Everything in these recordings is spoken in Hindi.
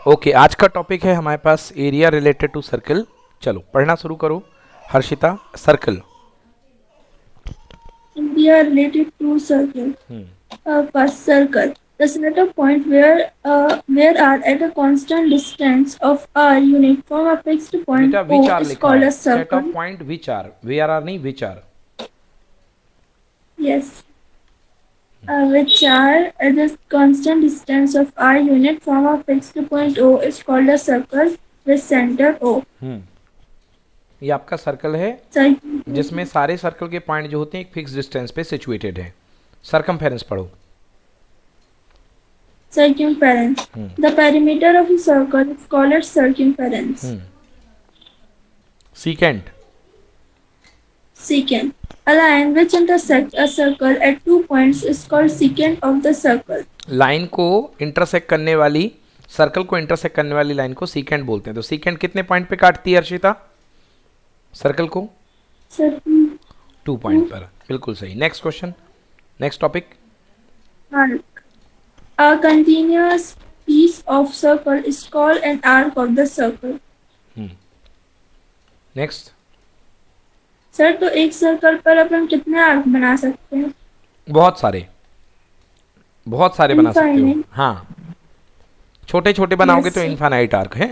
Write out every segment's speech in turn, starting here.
ओके, आज का टॉपिक है हमारे पास एरिया रिलेटेड टू सर्कल। चलो पढ़ना शुरू करो Harshita. Circle. Area related to circle. First, circle. The center point where are at a constant distance of r unit from a fixed बेटा point O which are is लिखा called है, a set of circle. Point which are, where are नहीं which are. Yes. Which are at a constant distance of r unit from a fixed point O is called a circle with center O. ये आपका सर्कल है जिसमें Circle. सारे सर्कल के पॉइंट जो होते हैं एक फिक्स डिस्टेंस पे सिचुएटेड है। सरकमफेरेंस पढ़ो। Circumference. The perimeter of a circle is called its circumference. Secant. Secant. A line which intersects a circle at 2 points is called secant of the circle. Line को इंटरसेक्ट करने वाली, सर्कल को इंटरसेक्ट करने वाली लाइन को सीकेंट बोलते हैं। तो सीकेंट कितने पॉइंट पे काटती है हर्षिता सर्कल को? Circle 2 पॉइंट पर। बिल्कुल सही। Next question, next topic. arc. A continuous piece of circle is called an arc of the circle. Next. Sir तो एक सर्कल पर अपन कितने आर्क बना सकते हैं? बहुत सारे, बहुत सारे बना सकते हो। Infinite. हाँ, छोटे छोटे बनाओगे Yes, तो sir. इनफाइनाइट आर्क है।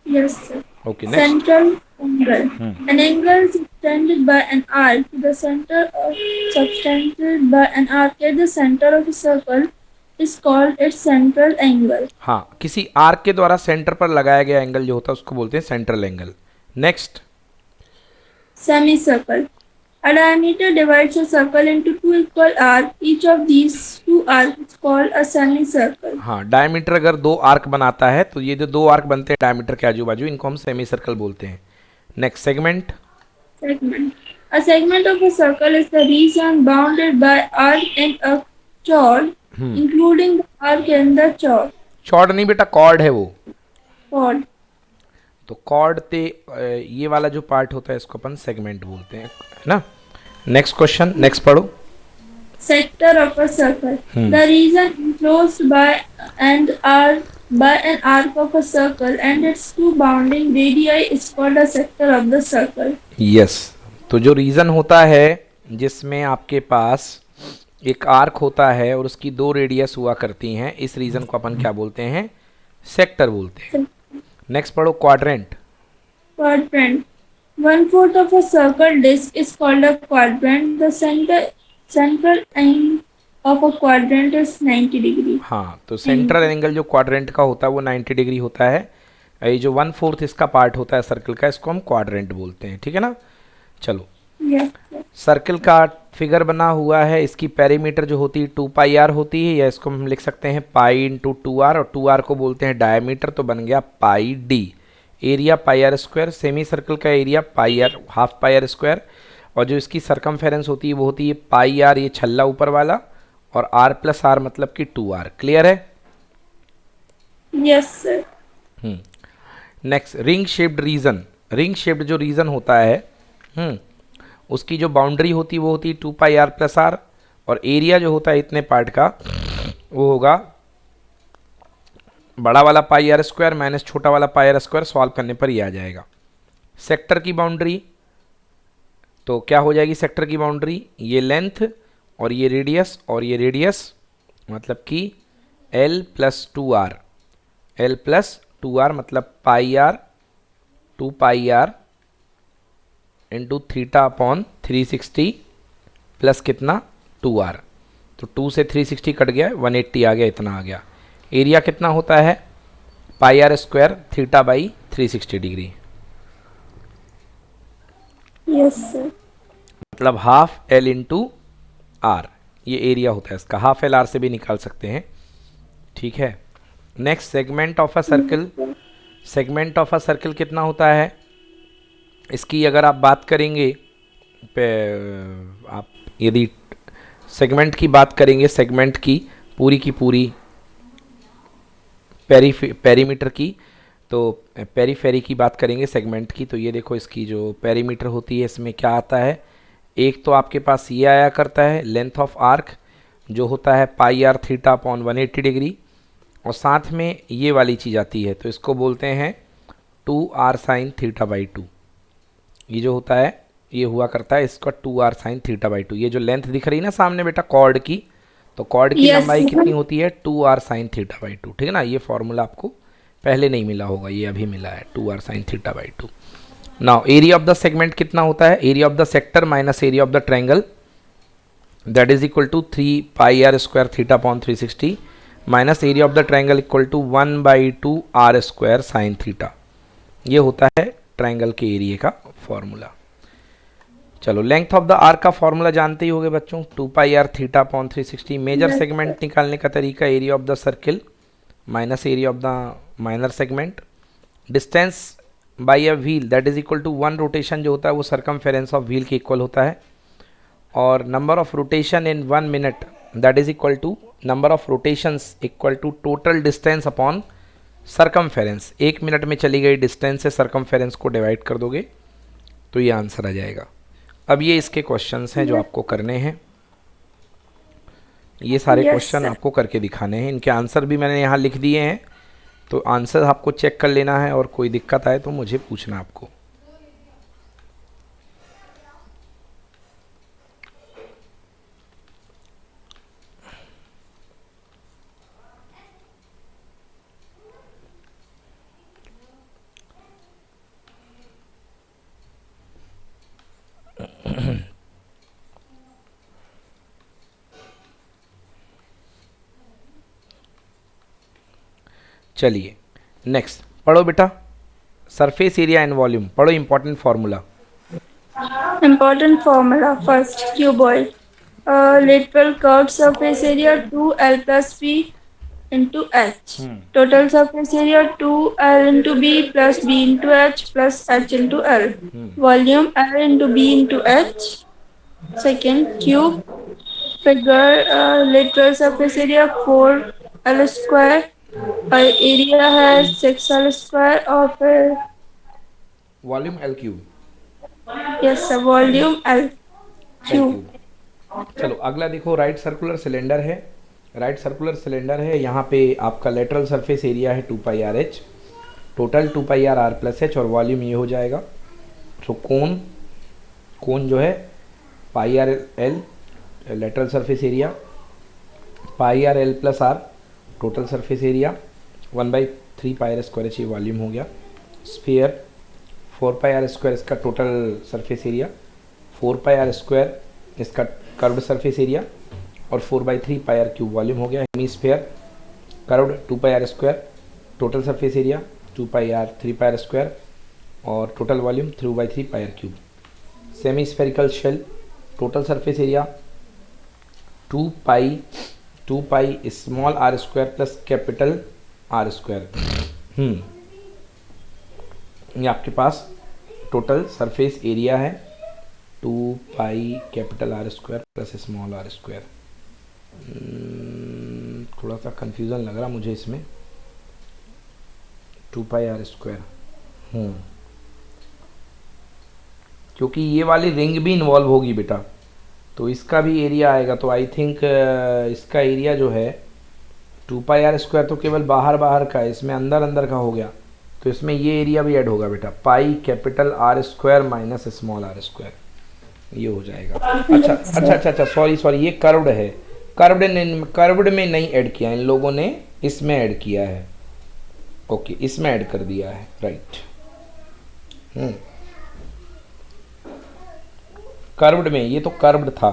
Yes, sir. Okay next. Central angle. An angle subtended by an arc to the center of subtended by an arc at the center of a circle is called its central angle. हाँ, किसी आर्क के द्वारा सेंटर पर लगाया गया एंगल जो होता है उसको बोलते हैं central angle. Next. Semicircle. A diameter divides a circle into two equal arcs. Each of these two arcs is called a semicircle. हाँ, डायमीटर अगर दो आर्क बनाता है तो ये जो दो आर्क बनते हैं डायमीटर के आजू बाजू, इनको हम सेमी सर्कल बोलते हैं। Next. Segment. Segment. A segment of a circle is the region bounded by arc and a chord, including the arc and the chord. चौड़ नहीं बेटा, कॉर्ड है वो। Chord. तो कॉर्ड ते ये वाला जो पार्ट होता है इसको अपन सेगमेंट बोलते हैं, है ना। नेक्स्ट क्वेश्चन, नेक्स्ट पढ़ो। Sector of a circle. The region enclosed by an arc of a circle and its two bounding radii is called a sector of the circle. Yes. तो जो रीजन होता है जिसमें आपके पास एक आर्क होता है और उसकी दो रेडियस हुआ करती हैं, इस रीजन को अपन क्या बोलते हैं? सेक्टर बोलते हैं। नेक्स्ट पढ़ो। Quadrant. Quadrant. 1/4 of a circle disk is called a quadrant. The central angle of a quadrant is 90 degree. हाँ, तो सेंट्रल एंगल जो क्वाड्रेंट का होता है वो 90 डिग्री होता है। ये जो 1/4 इसका पार्ट होता है सर्कल का, इसको हम क्वाड्रेंट बोलते हैं। ठीक है ना। चलो, Yes, sir. सर्कल का फिगर बना हुआ है, इसकी पेरीमीटर जो होती है 2πr होती है, या इसको हम लिख सकते हैं पाई इंटू 2r, और 2r को बोलते हैं डायमीटर, तो बन गया pi d. Area pi r square. Semi circle का area pi r, half pi r square, और जो इसकी सरकमफेरेंस होती है वो होती है पाई आर, ये छल्ला ऊपर वाला, और आर प्लस आर मतलब कि 2r। क्लियर है। Yes, sir. Next. Ring shaped region. Ring shaped जो रीजन होता है उसकी जो बाउंड्री होती है वो होती है 2πr प्लस आर, और एरिया जो होता है इतने पार्ट का वो होगा बड़ा वाला पाई आर स्क्वायर माइनस छोटा वाला पाई आर स्क्वायर। सॉल्व करने पर ये आ जाएगा। सेक्टर की बाउंड्री तो क्या हो जाएगी? सेक्टर की बाउंड्री ये लेंथ और ये रेडियस, और ये रेडियस मतलब कि l plus 2r, l plus 2r मतलब pi r 2πr into theta upon 360 plus कितना 2r। तो 2 से 360 कट गया, 180 आ गया, इतना आ गया। एरिया कितना होता है? Pi r square theta by 360 degree, Yes, sir. मतलब हाफ एल इंटू आर। ये एरिया होता है इसका, हाफ एल आर से भी निकाल सकते हैं। ठीक है। Next. Segment of a circle. Segment of a circle कितना होता है? इसकी अगर आप बात करेंगे, आप यदि सेगमेंट की बात करेंगे, सेगमेंट की पूरी पेरीमीटर की, तो पेरीफेरी की बात करेंगे सेगमेंट की, तो ये देखो इसकी जो पेरीमीटर होती है इसमें क्या आता है? एक तो आपके पास ये आया करता है लेंथ ऑफ आर्क जो होता है pi are theta upon 180 degree, और साथ में ये वाली चीज़ आती है, तो इसको बोलते हैं 2r साइन थीटा बाई 2। ये जो होता है ये हुआ करता है इसका 2r साइन थीटा बाई 2। ये जो लेंथ दिख रही है ना सामने बेटा कॉर्ड की, तो कॉर्ड की Yes, लंबाई sir. कितनी होती है 2r साइन थीटा बाई 2, ठीक है ना। ये फॉर्मूला आपको पहले नहीं मिला होगा, ये अभी मिला है 2r sine theta by 2। Now area of the segment कितना होता है, area of the sector minus area of the triangle, that is equal to 3 pi r square theta upon 360 minus area of the triangle equal to 1/2 r square sine theta. ये होता है ट्रायंगल के एरिया का फॉर्मूला। चलो लेंथ ऑफ द आर्क का फॉर्मूला जानते ही होंगे बच्चों, 2 pi are theta upon 360। Major Yes, segment निकालने का तरीका area of the circle minus area of the minor segment, distance by a wheel that is equal to 1 rotation जो होता है वो सरकमफेरेंस ऑफ व्हील के इक्वल होता है, और number of rotation in 1 minute that is equal to number of rotations equal to total distance upon circumference. 1 minute में चली गई डिस्टेंस से सरकमफेरेंस को डिवाइड कर दोगे तो ये आंसर आ जाएगा। अब ये इसके क्वेश्चंस हैं जो आपको करने हैं, ये सारे yes, क्वेश्चन sir. आपको करके दिखाने हैं। इनके आंसर भी मैंने यहाँ लिख दिए हैं, तो आंसर आपको चेक कर लेना है और कोई दिक्कत आए तो मुझे पूछना आपको। चलिए नेक्स्ट पढ़ो बेटा, सरफेस एरिया एंड वॉल्यूम पढ़ो, important formula. Important formula. First, cuboid. Lateral curved surface area 2L plus B into H. Total surface area 2L into B plus B into H plus H into L. Volume L into B into H. Second, cube. Figure lateral surface area 4L square. Area has 6L square of volume l cube, yes, sir, volume L l cube. Cube. चलो अगला देखो, राइट सर्कुलर सिलेंडर है, राइट सर्कुलर सिलेंडर है, यहाँ पे आपका लेटरल सरफेस एरिया है 2 pi r h, total 2 pi r r plus h, और वॉल्यूम ये हो जाएगा। तो कोन, कोन जो है pi r l lateral surface area, pi r l plus r total surface area, 1/3 pi r square h, ये वॉल्यूम हो गया। स्फीयर 4 पाई आर स्क्वायर इसका total surface area, 4 pi r square इसका कर्व्ड सरफेस एरिया, और 4/3 पाई आर क्यूब वॉल्यूम हो गया। Hemisphere curved 2 pi r square total surface area, 2 pi r 3 pi r square, और total volume 3/3 pi r cube. Semi spherical shell total surface area 2 pi small r square plus capital r square. ये आपके पास टोटल सरफेस एरिया है 2 pi capital r square plus small r square. थोड़ा सा कंफ्यूजन लग रहा मुझे इसमें, 2 पाई आर स्क्वायर, क्योंकि ये वाली रिंग भी इन्वॉल्व होगी बेटा, तो इसका भी एरिया आएगा। तो आई थिंक इसका एरिया जो है 2 पाई आर स्क्वायर तो केवल बाहर बाहर का है, इसमें अंदर अंदर का हो गया, तो इसमें ये एरिया भी ऐड होगा बेटा, pi capital r square minus small r square, ये हो जाएगा। अच्छा अच्छा अच्छा अच्छा, सॉरी ये कर्व्ड है, कर्व्ड में नहीं ऐड किया, इन लोगों ने इसमें ऐड किया है। ओके, इसमें ऐड कर दिया है, राइट। कर्व्ड में, ये तो कर्व्ड था,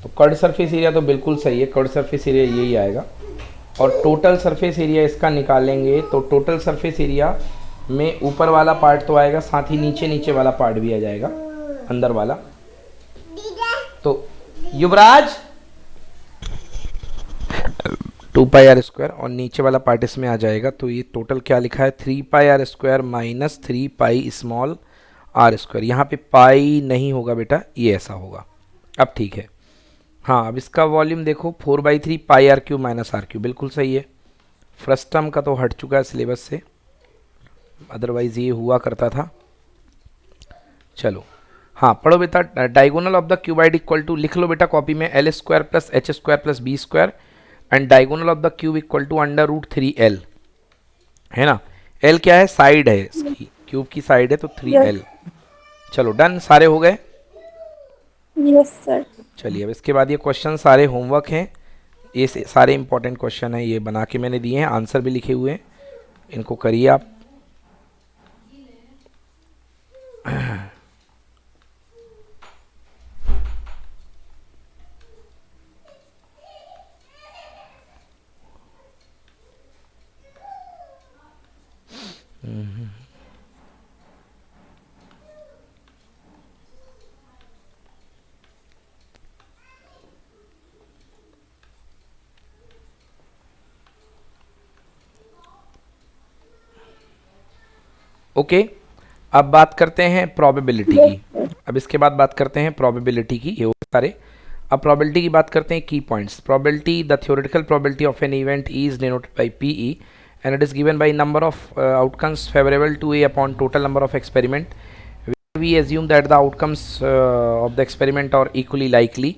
तो कर्व्ड सरफेस एरिया तो बिल्कुल सही है, कर्व्ड सरफेस एरिया यही आएगा। और टोटल सरफेस एरिया इसका निकालेंगे तो टोटल सरफेस एरिया में ऊपर वाला पार्ट तो आएगा, साथ ही नीचे वाला पार्ट भी आ जाएगा, अंदर वाला। तो युवराज 2 पाई आर स्क्वायर और नीचे वाला पार्ट इसमें आ जाएगा, तो ये टोटल क्या लिखा है 3 pi r square minus 3 pi small r square. यहाँ पे पाई नहीं होगा बेटा, ये ऐसा होगा। अब ठीक है, हाँ अब इसका वॉल्यूम देखो 4/3 pi R cube minus R cube, बिल्कुल सही है। फर्स्ट टर्म का तो हट चुका है सिलेबस से, अदरवाइज ये हुआ करता था। चलो हाँ पढ़ो बेटा, diagonal of the cuboid equal to, लिख लो बेटा कॉपी में, l square plus h square plus b square and diagonal of the cube equal to √3l, है ना। l क्या है, साइड है इसकी, क्यूब की साइड है तो 3l। चलो डन, सारे हो गए। Yes sir. चलिए अब इसके बाद ये क्वेश्चन सारे होमवर्क हैं, ये सारे इंपॉर्टेंट क्वेश्चन हैं, ये बना के मैंने दिए हैं, आंसर भी लिखे हुए हैं, इनको करिए आप। ओके अब बात करते हैं प्रोबेबिलिटी की। अब इसके बाद बात करते हैं प्रोबेबिलिटी की, ये वो सारे। अब प्रोबेबिलिटी की बात करते हैं, की points. Probability, the theoretical probability of an event is denoted by PE and it is given by number of outcomes favorable to A upon total number of experiment. We assume that the outcomes of the experiment are equally likely.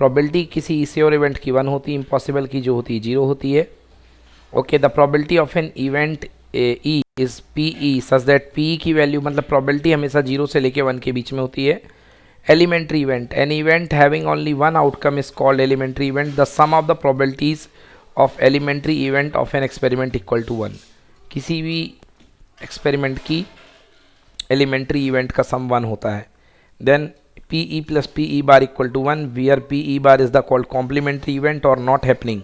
Probability किसी इसे और इवेंट की 1 होती है, impossible की जो होती है 0 होती है। Okay, the probability of an event E is PE such that PE की वैल्यू, मतलब probability हमेशा 0 से लेके 1 के बीच में होती है। Elementary event, an event having only one outcome is called elementary event. The sum of the probabilities of elementary event of an experiment equal to 1। किसी भी एक्सपेरिमेंट की एलिमेंट्री इवेंट का सम 1 होता है। Then P E plus P E bar equal to 1, where P E bar is the called complementary event और not happening.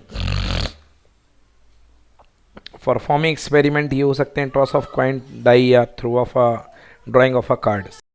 For forming experiment ये हो सकते हैं टॉस ऑफ कॉइन, डाई या throw of a drawing of a card.